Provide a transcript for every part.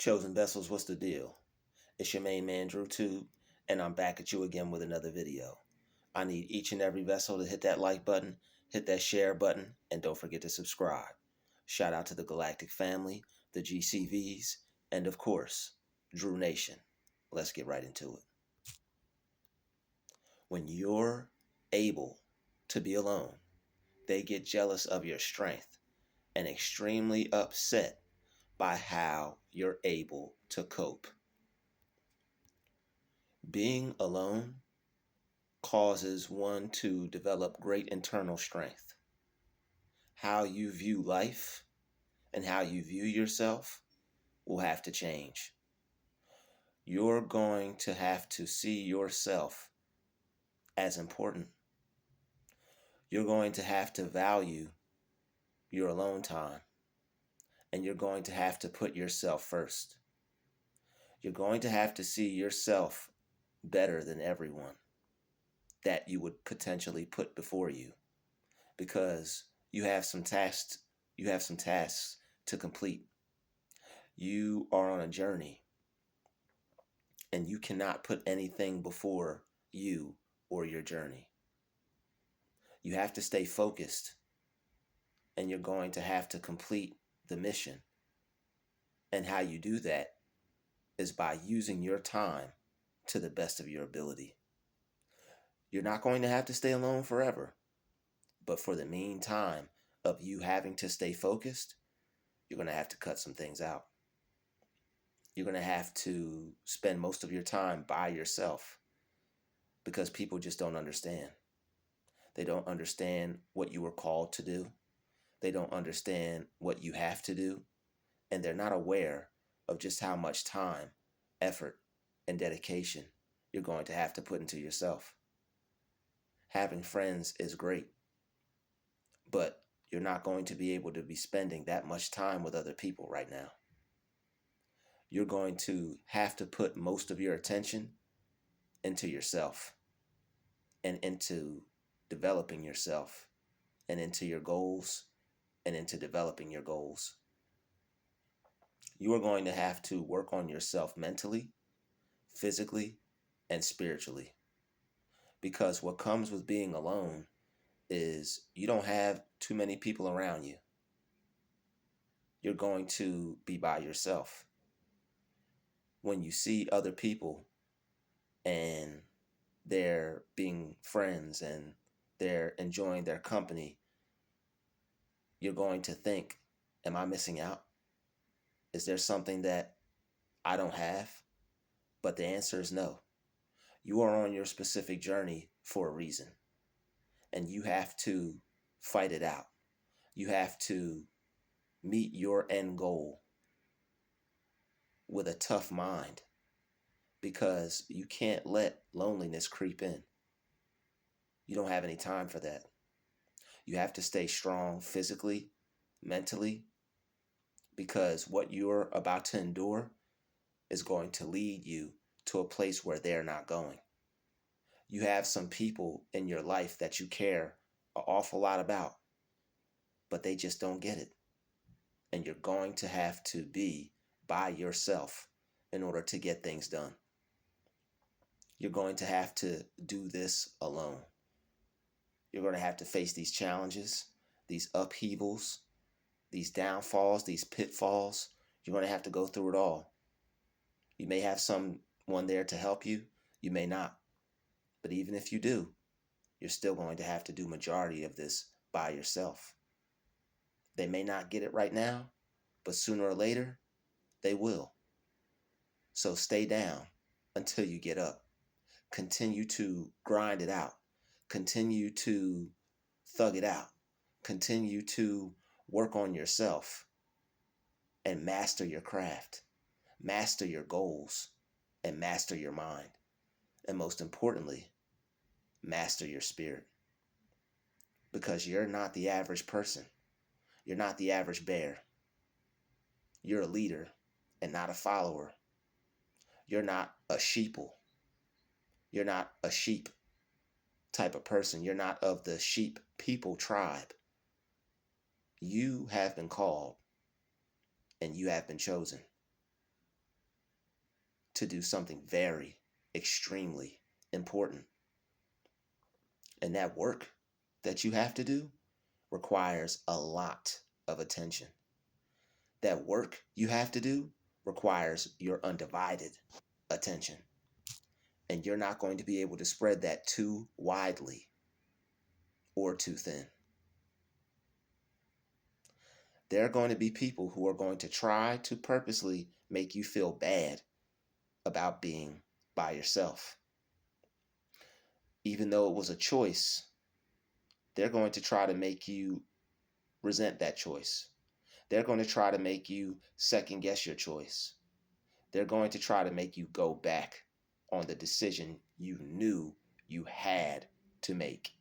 Chosen Vessels, what's the deal? It's your main man, Druuill, and I'm back at you again with another video. I need each and every vessel to hit that like button, hit that share button, and don't forget to subscribe. Shout out to the Galactic family, the GCVs, and of course, Drew Nation. Let's get right into it. When you're able to be alone, they get jealous of your strength and extremely upset by how you're able to cope. Being alone causes one to develop great internal strength. How you view life and how you view yourself will have to change. You're going to have to see yourself as important. You're going to have to value your alone time, and you're going to have to put yourself first. You're going to have to see yourself better than everyone that you would potentially put before you, because you have some tasks to complete. You are on a journey, and you cannot put anything before you or your journey. You have to stay focused, and you're going to have to complete the mission. And how you do that is by using your time to the best of your ability. You're not going to have to stay alone forever, but for the meantime of you having to stay focused, you're going to have to cut some things out. You're going to have to spend most of your time by yourself, because people just don't understand. They don't understand what you were called to do. They don't understand what you have to do. And they're not aware of just how much time, effort, and dedication you're going to have to put into yourself. Having friends is great, but you're not going to be able to be spending that much time with other people right now. You're going to have to put most of your attention into yourself and into developing yourself and into your goals and into developing your goals. You are going to have to work on yourself mentally, physically, and spiritually, because what comes with being alone is you don't have too many people around you. You're going to be by yourself. When you see other people and they're being friends and they're enjoying their company, you're going to think, am I missing out? Is there something that I don't have? But the answer is no. You are on your specific journey for a reason, and you have to fight it out. You have to meet your end goal with a tough mind, because you can't let loneliness creep in. You don't have any time for that. You have to stay strong physically, mentally, because what you're about to endure is going to lead you to a place where they're not going. You have some people in your life that you care an awful lot about, but they just don't get it. And you're going to have to be by yourself in order to get things done. You're going to have to do this alone. You're going to have to face these challenges, these upheavals, these downfalls, these pitfalls. You're going to have to go through it all. You may have someone there to help you. You may not. But even if you do, you're still going to have to do majority of this by yourself. They may not get it right now, but sooner or later, they will. So stay down until you get up. Continue to grind it out. Continue to thug it out. Continue to work on yourself and master your craft. Master your goals and master your mind. And most importantly, master your spirit. Because you're not the average person. You're not the average bear. You're a leader and not a follower. You're not a sheeple. You're not a sheep type of person. You're not of the sheep people tribe. You have been called and you have been chosen. to do something very, extremely important. And that work that you have to do requires a lot of attention. That work you have to do requires your undivided attention. And you're not going to be able to spread that too widely or too thin. There are going to be people who are going to try to purposely make you feel bad about being by yourself. Even though it was a choice, they're going to try to make you resent that choice. They're going to try to make you second guess your choice. They're going to try to make you go back on the decision you knew you had to make.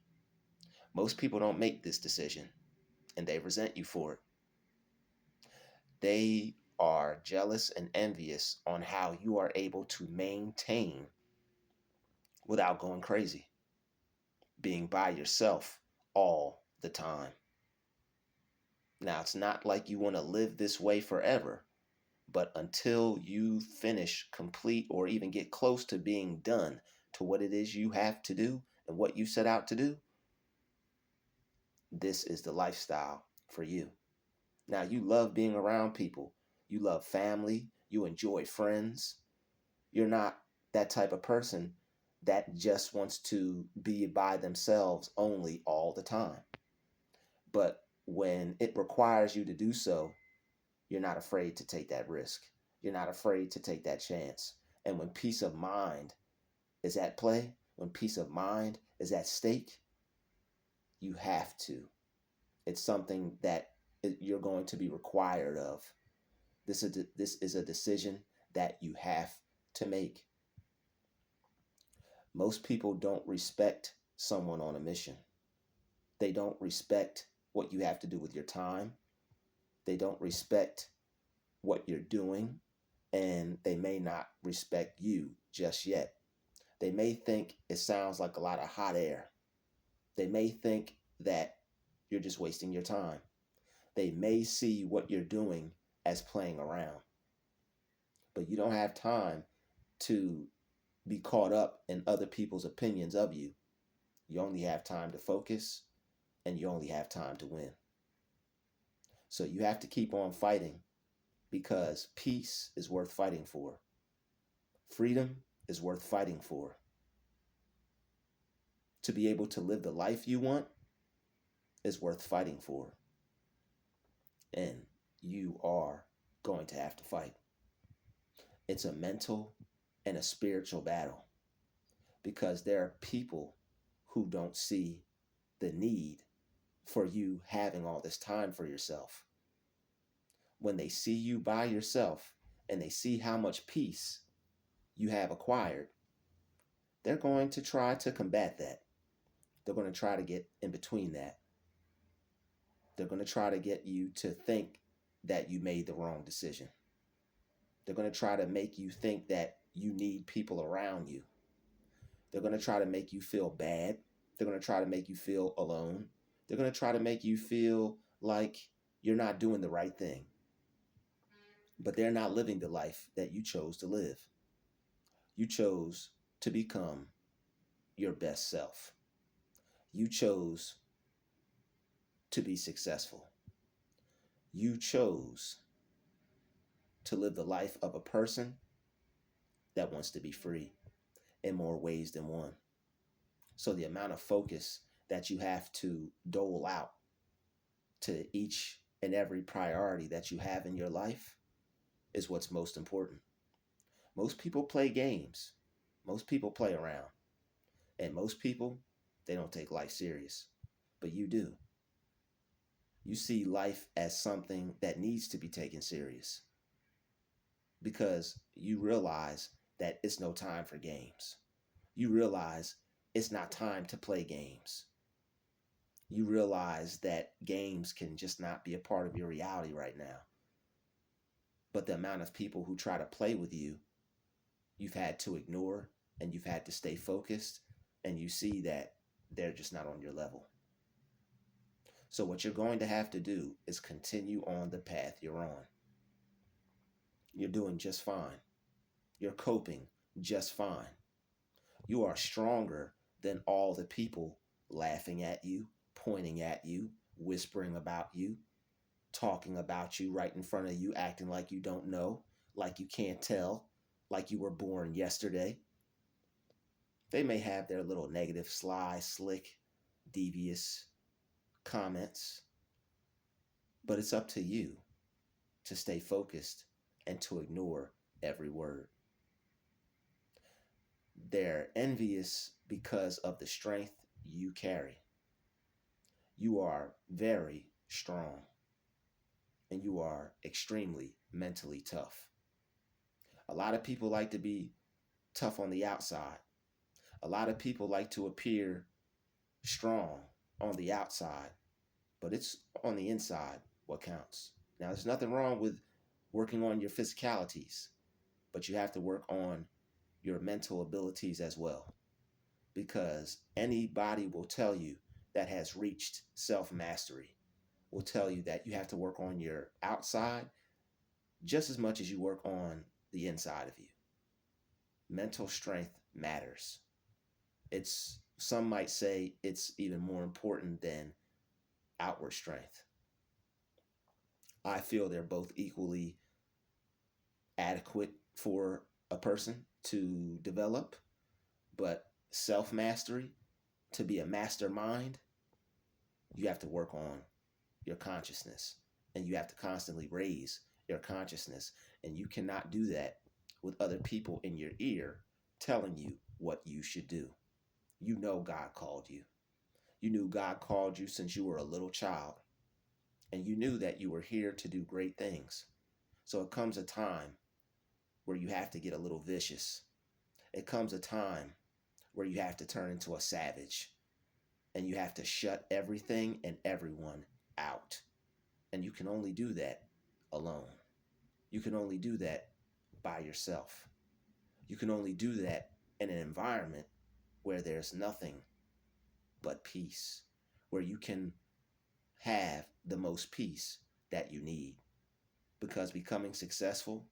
Most people don't make this decision, and they resent you for it. They are jealous and envious on how you are able to maintain without going crazy, being by yourself all the time. Now, it's not like you want to live this way forever, but until you finish, complete, or even get close to being done to what it is you have to do and what you set out to do, this is the lifestyle for you. Now, you love being around people. You love family. You enjoy friends. You're not that type of person that just wants to be by themselves only all the time. But when it requires you to do so, you're not afraid to take that risk. You're not afraid to take that chance. And when peace of mind is at play, when peace of mind is at stake, you have to. It's something that you're going to be required of. This is a decision that you have to make. Most people don't respect someone on a mission. They don't respect what you have to do with your time. They don't respect what you're doing, and they may not respect you just yet. They may think it sounds like a lot of hot air. They may think that you're just wasting your time. They may see what you're doing as playing around. But you don't have time to be caught up in other people's opinions of you. You only have time to focus, and you only have time to win. So you have to keep on fighting, because peace is worth fighting for. Freedom is worth fighting for. To be able to live the life you want is worth fighting for. And you are going to have to fight. It's a mental and a spiritual battle, because there are people who don't see the need for you having all this time for yourself. When they see you by yourself and they see how much peace you have acquired, they're going to try to combat that. They're going to try to get in between that. They're going to try to get you to think that you made the wrong decision. They're going to try to make you think that you need people around you. They're going to try to make you feel bad. They're going to try to make you feel alone. They're going to try to make you feel like you're not doing the right thing. But they're not living the life that you chose to live. You chose to become your best self. You chose to be successful. You chose to live the life of a person that wants to be free in more ways than one. So the amount of focus that you have to dole out to each and every priority that you have in your life is what's most important. Most people play games. Most people play around. And most people, they don't take life serious. But you do. You see life as something that needs to be taken serious, because you realize that it's no time for games. You realize it's not time to play games. You realize that games can just not be a part of your reality right now. But the amount of people who try to play with you, you've had to ignore, and you've had to stay focused, and you see that they're just not on your level. So what you're going to have to do is continue on the path you're on. You're doing just fine. You're coping just fine. You are stronger than all the people laughing at you, pointing at you, whispering about you, talking about you right in front of you, acting like you don't know, like you can't tell, like you were born yesterday. They may have their little negative, sly, slick, devious comments, but it's up to you to stay focused and to ignore every word. They're envious because of the strength you carry. You are very strong and you are extremely mentally tough. A lot of people like to be tough on the outside. A lot of people like to appear strong on the outside, but it's on the inside what counts. Now, there's nothing wrong with working on your physicalities, but you have to work on your mental abilities as well. Because anybody will tell you that has reached self mastery will tell you that you have to work on your outside just as much as you work on the inside of you. Mental strength matters. It's some might say it's even more important than outward strength. I feel they're both equally adequate for a person to develop, but self mastery, to be a mastermind, you have to work on your consciousness and you have to constantly raise your consciousness. And you cannot do that with other people in your ear telling you what you should do. You know God called you. You knew God called you since you were a little child. And you knew that you were here to do great things. So it comes a time where you have to get a little vicious. It comes a time where you have to turn into a savage. And you have to shut everything and everyone out. And you can only do that alone. You can only do that by yourself. You can only do that in an environment where there's nothing but peace, where you can have the most peace that you need. Because becoming successful,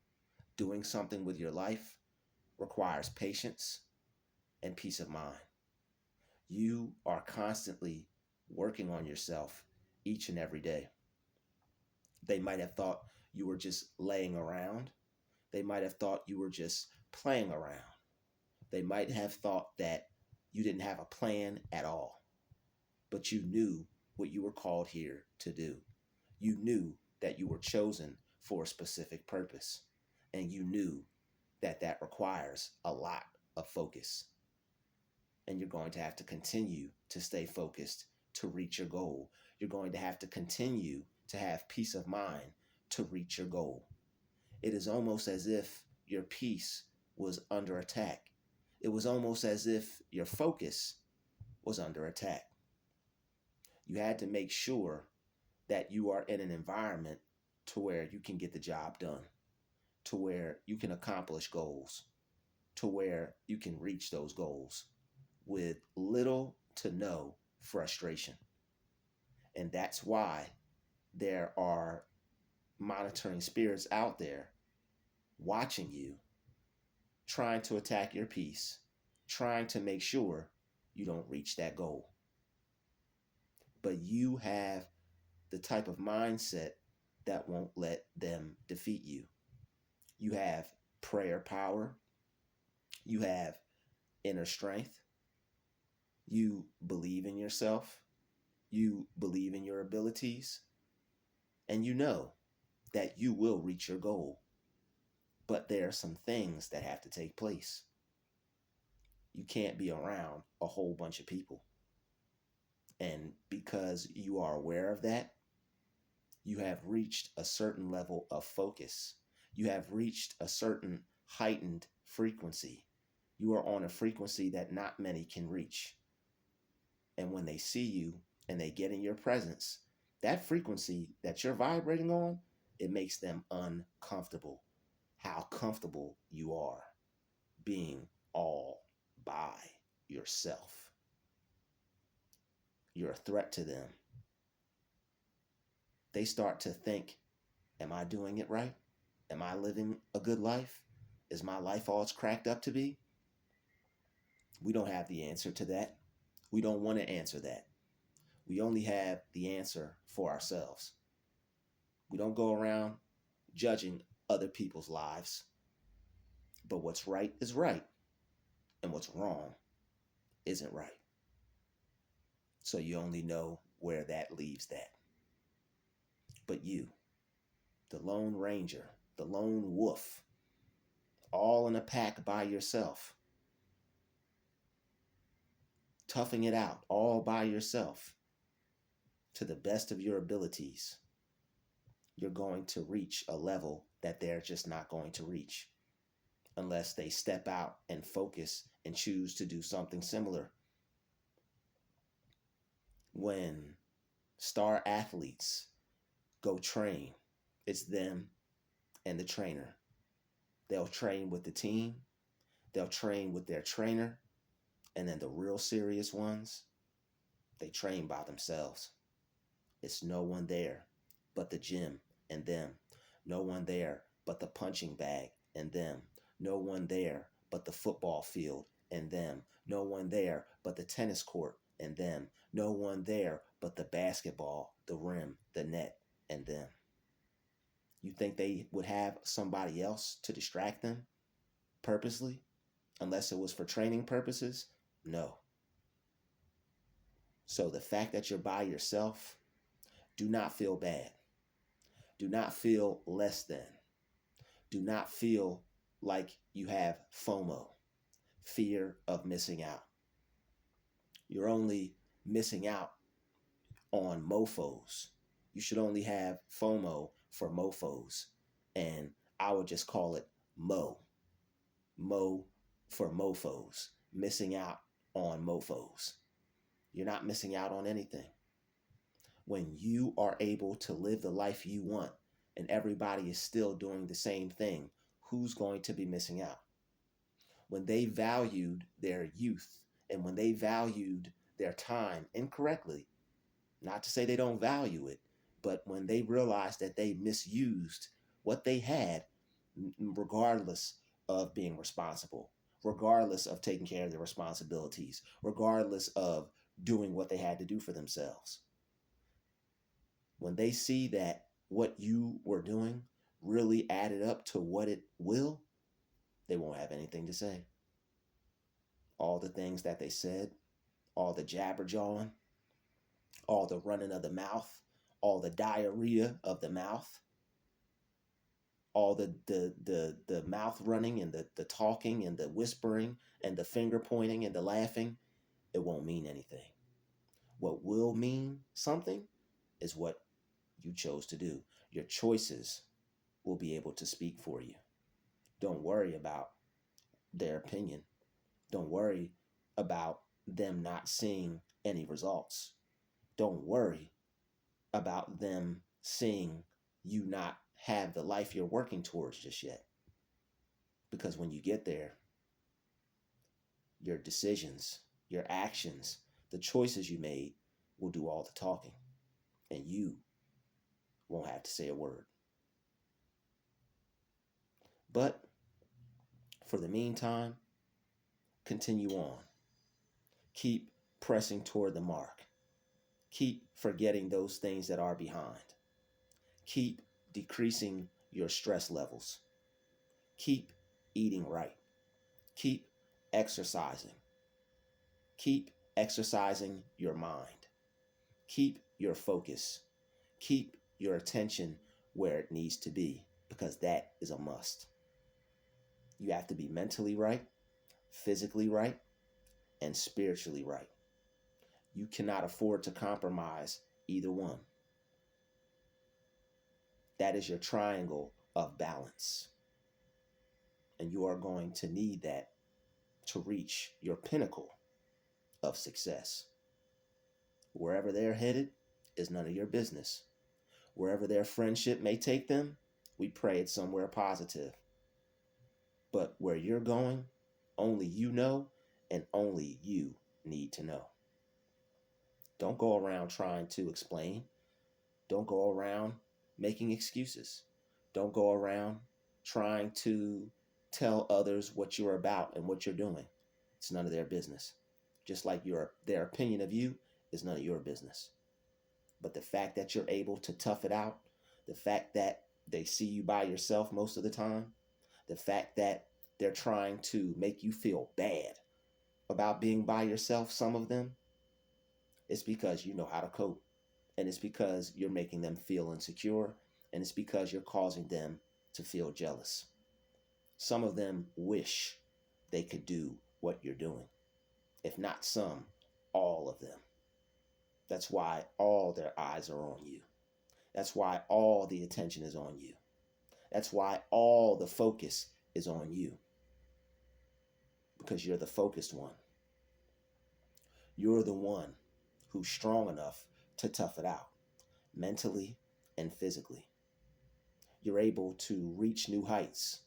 doing something with your life, requires patience and peace of mind. You are constantly working on yourself each and every day. They might have thought you were just laying around. They might have thought you were just playing around. They might have thought that you didn't have a plan at all. But you knew what you were called here to do. You knew that you were chosen for a specific purpose. And you knew that that requires a lot of focus. And you're going to have to continue to stay focused to reach your goal. You're going to have to continue to have peace of mind to reach your goal. It is almost as if your peace was under attack. It was almost as if your focus was under attack. You had to make sure that you are in an environment to where you can get the job done, to where you can accomplish goals, to where you can reach those goals with little to no frustration. And that's why there are monitoring spirits out there watching you, trying to attack your peace, trying to make sure you don't reach that goal. But you have the type of mindset that won't let them defeat you. You have prayer power. You have inner strength. You believe in yourself. You believe in your abilities. And you know that you will reach your goal. But there are some things that have to take place. You can't be around a whole bunch of people. And because you are aware of that, you have reached a certain level of focus. You have reached a certain heightened frequency. You are on a frequency that not many can reach. And when they see you and they get in your presence, that frequency that you're vibrating on, it makes them uncomfortable. How comfortable you are being all by yourself. You're a threat to them. They start to think, am I doing it right? Am I living a good life? Is my life all it's cracked up to be? We don't have the answer to that. We don't want to answer that. We only have the answer for ourselves. We don't go around judging other people's lives. But what's right is right, and what's wrong isn't right. So you only know where that leaves that. But you, the Lone Ranger, the Lone Wolf, all in a pack by yourself, toughing it out all by yourself to the best of your abilities, you're going to reach a level that they're just not going to reach unless they step out and focus and choose to do something similar. When star athletes go train, it's them and the trainer. They'll train with the team, they'll train with their trainer, and then the real serious ones, they train by themselves. It's no one there but the gym and them. No one there but the punching bag and them. No one there but the football field and them. No one there but the tennis court and them. No one there but the basketball, the rim, the net, and them. You think they would have somebody else to distract them purposely, unless it was for training purposes? No. So the fact that you're by yourself, do not feel bad. Do not feel less than. Do not feel like you have FOMO, fear of missing out. You're only missing out on mofos. You should only have FOMO for mofos. And I would just call it Mo. Mo for mofos. Missing out on mofos. You're not missing out on anything. When you are able to live the life you want and everybody is still doing the same thing, who's going to be missing out? When they valued their youth and when they valued their time incorrectly, not to say they don't value it, but when they realized that they misused what they had, regardless of being responsible, regardless of taking care of their responsibilities, regardless of doing what they had to do for themselves. When they see that what you were doing really added up to what it will, they won't have anything to say. All the things that they said, all the jabberjawing, all the running of the mouth, all the diarrhea of the mouth, all the mouth running and the talking and the whispering and the finger pointing and the laughing, it won't mean anything. What will mean something is what you chose to do. Your choices will be able to speak for you. Don't worry about their opinion. Don't worry about them not seeing any results. Don't worry about them seeing you not have the life you're working towards just yet. Because when you get there, your decisions, your actions, the choices you made will do all the talking. And you won't have to say a word. But for the meantime, continue on. Keep pressing toward the mark. Keep forgetting those things that are behind. Keep decreasing your stress levels. Keep eating right. Keep exercising. Keep exercising your mind. Keep your focus. Keep your attention where it needs to be, because that is a must. You have to be mentally right, physically right, and spiritually right. You cannot afford to compromise either one. That is your triangle of balance. And you are going to need that to reach your pinnacle of success. Wherever they're headed is none of your business. Wherever their friendship may take them, we pray it's somewhere positive. But where you're going, only you know, and only you need to know. Don't go around trying to explain. Don't go around making excuses. Don't go around trying to tell others what you're about and what you're doing. It's none of their business. Just like their opinion of you is none of your business. But the fact that you're able to tough it out, the fact that they see you by yourself most of the time, the fact that they're trying to make you feel bad about being by yourself, some of them, it's because you know how to cope. And it's because you're making them feel insecure. And it's because you're causing them to feel jealous. Some of them wish they could do what you're doing. If not some, all of them. That's why all their eyes are on you. That's why all the attention is on you. That's why all the focus is on you. Because you're the focused one. You're the one who's strong enough to tough it out, mentally and physically. You're able to reach new heights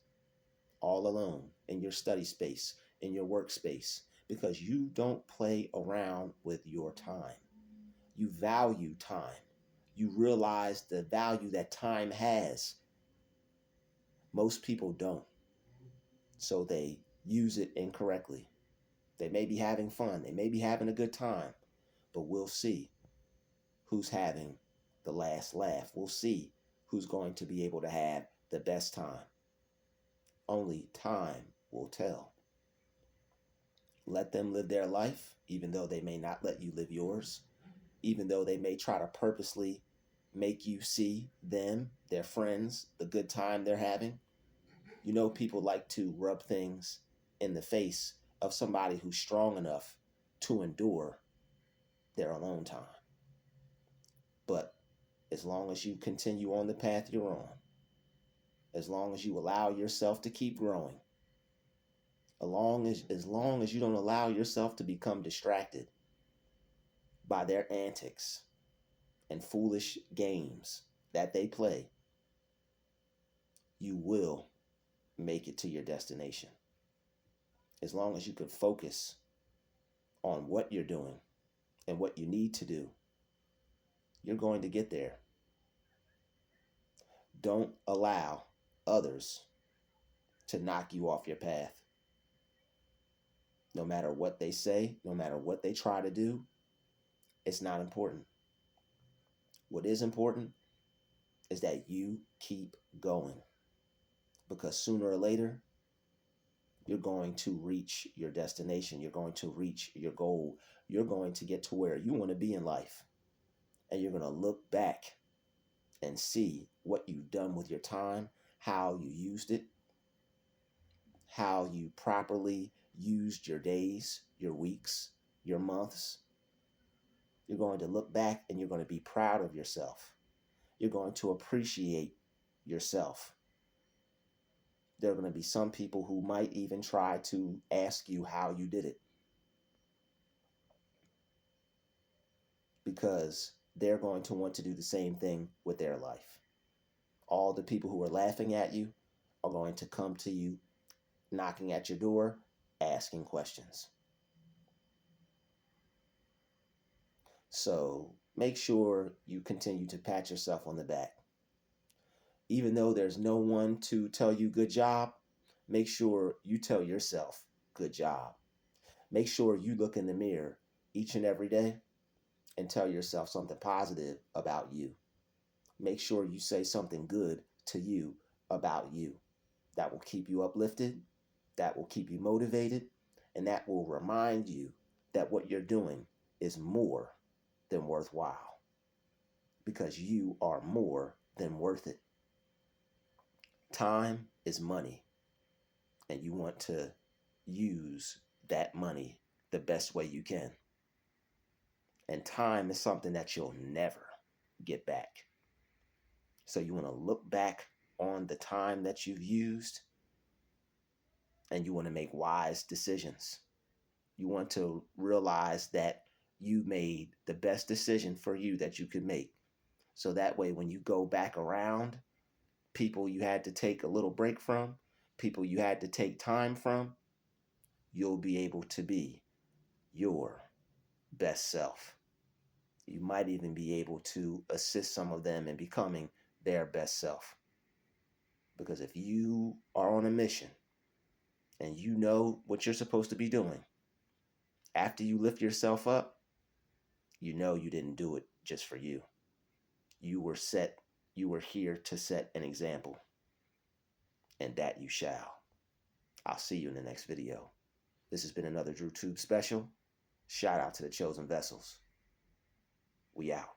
all alone in your study space, in your workspace, because you don't play around with your time. You value time. You realize the value that time has. Most people don't. So they use it incorrectly. They may be having fun. They may be having a good time. But we'll see who's having the last laugh. We'll see who's going to be able to have the best time. Only time will tell. Let them live their life, even though they may not let you live yours, even though they may try to purposely make you see them, their friends, the good time they're having. You know, people like to rub things in the face of somebody who's strong enough to endure their alone time. But as long as you continue on the path you're on, as long as you allow yourself to keep growing, as long as you don't allow yourself to become distracted by their antics and foolish games that they play, you will make it to your destination. As long as you can focus on what you're doing and what you need to do, you're going to get there. Don't allow others to knock you off your path. No matter what they say, no matter what they try to do, it's not important. What is important is that you keep going, because sooner or later, you're going to reach your destination. You're going to reach your goal. You're going to get to where you want to be in life. And you're going to look back and see what you've done with your time, how you used it, how you properly used your days, your weeks, your months. You're going to look back and you're going to be proud of yourself. You're going to appreciate yourself. There are going to be some people who might even try to ask you how you did it, because they're going to want to do the same thing with their life. All the people who are laughing at you are going to come to you, knocking at your door, asking questions. So make sure you continue to pat yourself on the back. Even though there's no one to tell you good job, make sure you tell yourself good job. Make sure you look in the mirror each and every day and tell yourself something positive about you. Make sure you say something good to you about you. That will keep you uplifted, that will keep you motivated, and that will remind you that what you're doing is more than worthwhile, because you are more than worth it. Time is money, and you want to use that money the best way you can. And time is something that you'll never get back. So you want to look back on the time that you've used, and you want to make wise decisions. You want to realize that you made the best decision for you that you could make. So that way, when you go back around, people you had to take a little break from, people you had to take time from, you'll be able to be your best self. You might even be able to assist some of them in becoming their best self. Because if you are on a mission and you know what you're supposed to be doing, after you lift yourself up, you know you didn't do it just for you. You were here to set an example, and that you shall. I'll see you in the next video. This has been another DrewTube special. Shout out to the chosen vessels. We out.